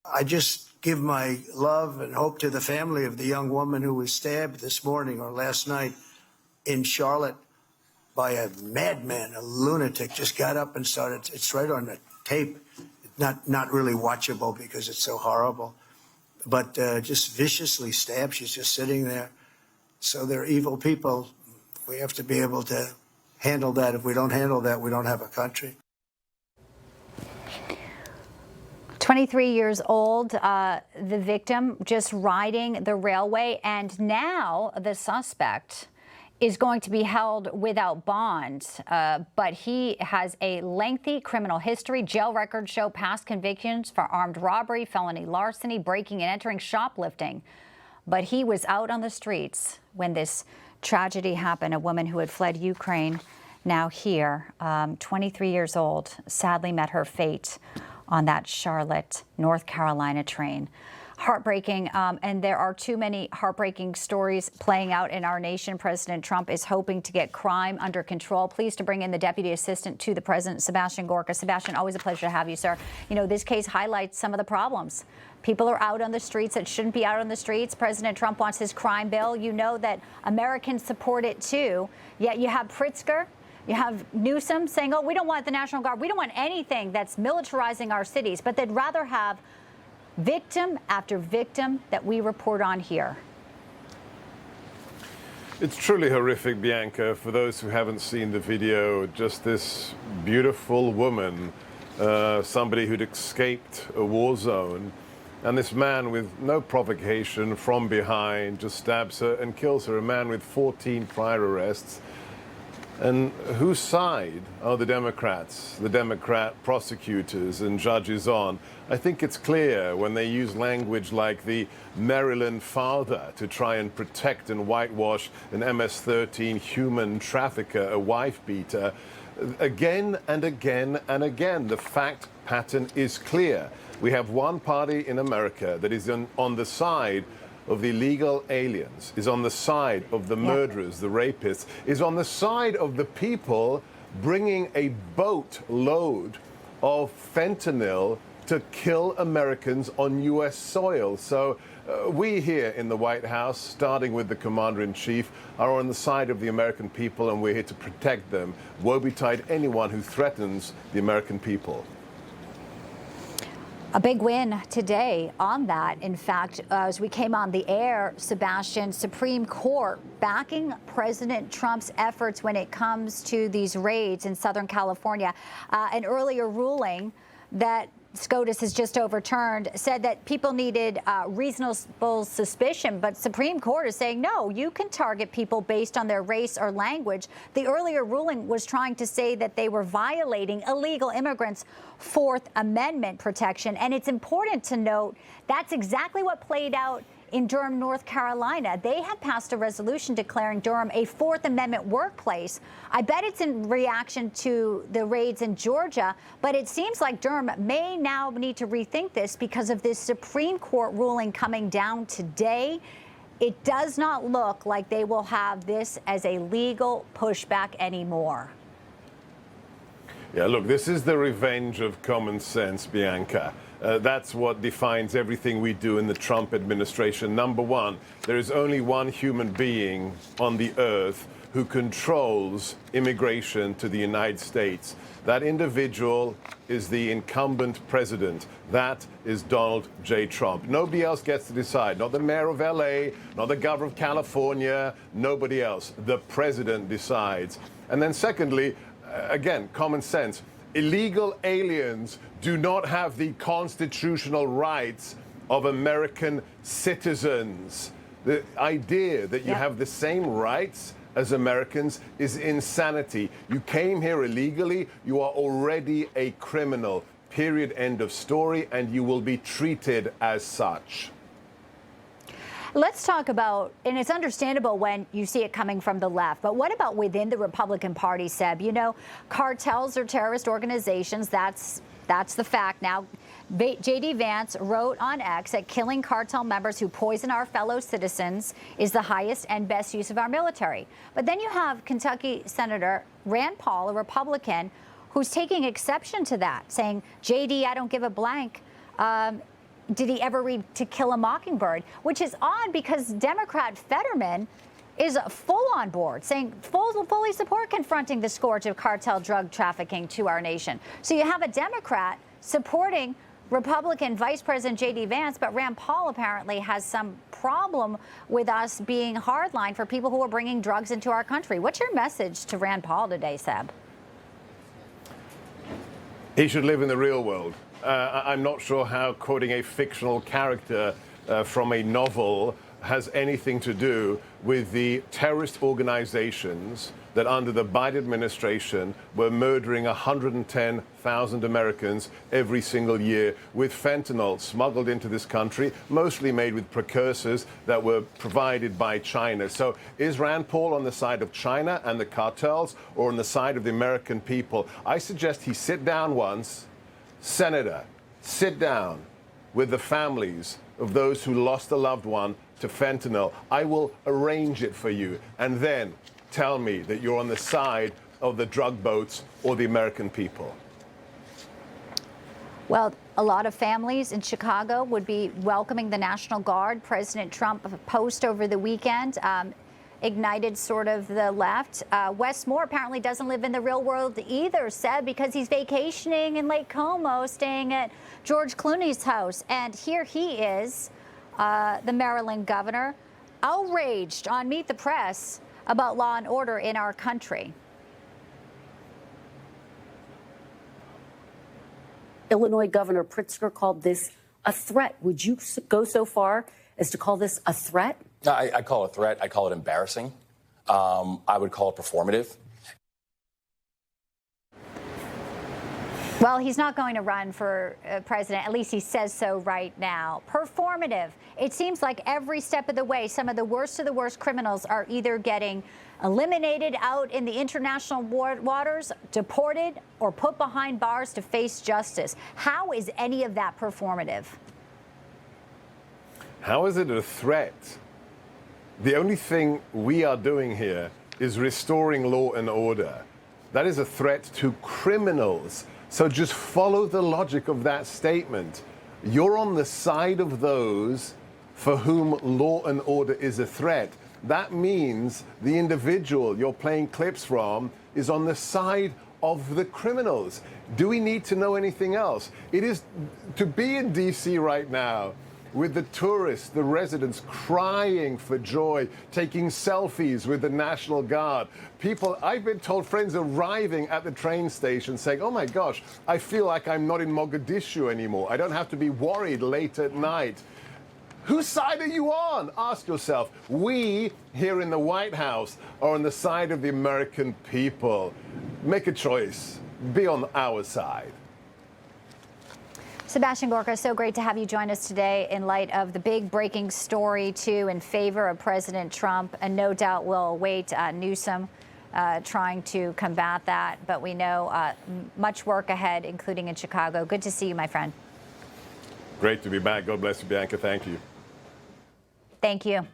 I just give my love and hope to the family of the young woman who was stabbed this morning or last night in Charlotte by a madman, a lunatic. Just got up and started. It's right on the tape. Not really watchable because it's so horrible, but just viciously stabbed. She's just sitting there. So they're evil people. We have to be able to handle that. If we don't handle that, we don't have a country. 23 years old, the victim just riding the railway, and now the suspect is going to be held without bond, but he has a lengthy criminal history. Jail records show past convictions for armed robbery, felony larceny, breaking and entering, shoplifting. But he was out on the streets when this tragedy happened. A woman who had fled Ukraine, now here, 23 years old, sadly met her fate on that Charlotte, North Carolina train. Heartbreaking, and there are too many heartbreaking stories playing out in our nation. President Trump is hoping to get crime under control. Pleased to bring in the Deputy Assistant to the President, Sebastian Gorka. Sebastian, always a pleasure to have you, sir. You know, this case highlights some of the problems. People are out on the streets that shouldn't be out on the streets. President Trump wants his crime bill. You know that Americans support it too. Yet you have Pritzker, you have Newsom saying, oh, we don't want the National Guard. We don't want anything that's militarizing our cities. But they'd rather have victim after victim that we report on here. It's truly horrific, Bianca. For those who haven't seen the video, just this beautiful woman, somebody who'd escaped a war zone, and this man with no provocation from behind just stabs her and kills her, a man with 14 prior arrests. And whose side are the Democrats, the Democrat prosecutors and judges on? I think it's clear when they use language like the Maryland father to try and protect and whitewash an MS-13 human trafficker, a wife beater. Again and again and again, the fact pattern is clear. We have one party in America that is on the side of the illegal aliens, is on the side of the murderers, the rapists, is on the side of the people bringing a boatload of fentanyl to kill Americans on U.S. soil. So we here in the White House, starting with the Commander-in-Chief, are on the side of the American people, and we're here to protect them. Woe betide anyone who threatens the American people. A big win today on that. In fact, as we came on the air, Sebastian, Supreme Court backing President Trump's efforts when it comes to these raids in Southern California. An earlier ruling that SCOTUS has just overturned said that people needed reasonable suspicion, but Supreme Court is saying, no, you can target people based on their race or language. The earlier ruling was trying to say that they were violating illegal immigrants' Fourth Amendment protection. And it's important to note that's exactly what played out in Durham, North Carolina. They have passed a resolution declaring Durham a Fourth Amendment workplace. I bet it's in reaction to the raids in Georgia, but it seems like Durham may now need to rethink this because of this Supreme Court ruling coming down today. It does not look like they will have this as a legal pushback anymore. Yeah, look, this is the revenge of common sense, Bianca. That's what defines everything we do in the Trump administration. Number one, there is only one human being on the earth who controls immigration to the United States. That individual is the incumbent president. That is Donald J. Trump. Nobody else gets to decide. Not the mayor of LA, not the governor of California, nobody else. The president decides. And then secondly, again, common sense. Illegal aliens do not have the constitutional rights of American citizens. The idea that you have the same rights as Americans is insanity. You came here illegally, you are already a criminal. Period, end of story, and you will be treated as such. Let's talk about, and it's understandable when you see it coming from the left, but what about within the Republican Party, Seb? You know, cartels are terrorist organizations. That's the fact. Now, J.D. Vance wrote on X that killing cartel members who poison our fellow citizens is the highest and best use of our military. But then you have Kentucky Senator Rand Paul, a Republican, who's taking exception to that, saying, J.D., I don't give a blank. did he ever read To Kill a Mockingbird, which is odd because Democrat Fetterman is full on board, saying fully support confronting the scourge of cartel drug trafficking to our nation. So you have a Democrat supporting Republican Vice President J.D. Vance, but Rand Paul apparently has some problem with us being hardline for people who are bringing drugs into our country. What's your message to Rand Paul today, Seb? He should live in the real world. I'm not sure how quoting a fictional character from a novel has anything to do with the terrorist organizations that under the Biden administration were murdering 110,000 Americans every single year with fentanyl smuggled into this country, mostly made with precursors that were provided by China. So is Rand Paul on the side of China and the cartels or on the side of the American people? I suggest he sit down once. Senator, sit down with the families of those who lost a loved one to fentanyl. I will arrange it for you. And then tell me that you're on the side of the drug boats or the American people. Well, a lot of families in Chicago would be welcoming the National Guard. President Trump post over the weekend ignited sort of the left. Wes Moore apparently doesn't live in the real world either, Seb, because he's vacationing in Lake Como, staying at George Clooney's house. And here he is, the Maryland governor, outraged on Meet the Press about law and order in our country. Illinois Governor Pritzker called this a threat. Would you go so far as to call this a threat? I call it a threat. I call it embarrassing. I would call it performative. Well, he's not going to run for president. At least he says so right now. Performative. It seems like every step of the way, some of the worst criminals are either getting eliminated out in the international waters, deported, or put behind bars to face justice. How is any of that performative? How is it a threat? The only thing we are doing here is restoring law and order. That is a threat to criminals. So just follow the logic of that statement. You're on the side of those for whom law and order is a threat. That means the individual you're playing clips from is on the side of the criminals. Do we need to know anything else? It is to be in D.C. right now with the tourists, the residents crying for joy, taking selfies with the National Guard. People, I've been told, friends arriving at the train station saying, oh my gosh, I feel like I'm not in Mogadishu anymore. I don't have to be worried late at night. Whose side are you on? Ask yourself. We here in the White House are on the side of the American people. Make a choice. Be on our side. Sebastian Gorka, so great to have you join us today in light of the big breaking story, too, in favor of President Trump. And no doubt we'll await Newsom trying to combat that. But we know much work ahead, including in Chicago. Good to see you, my friend. Great to be back. God bless you, Bianca. Thank you. Thank you.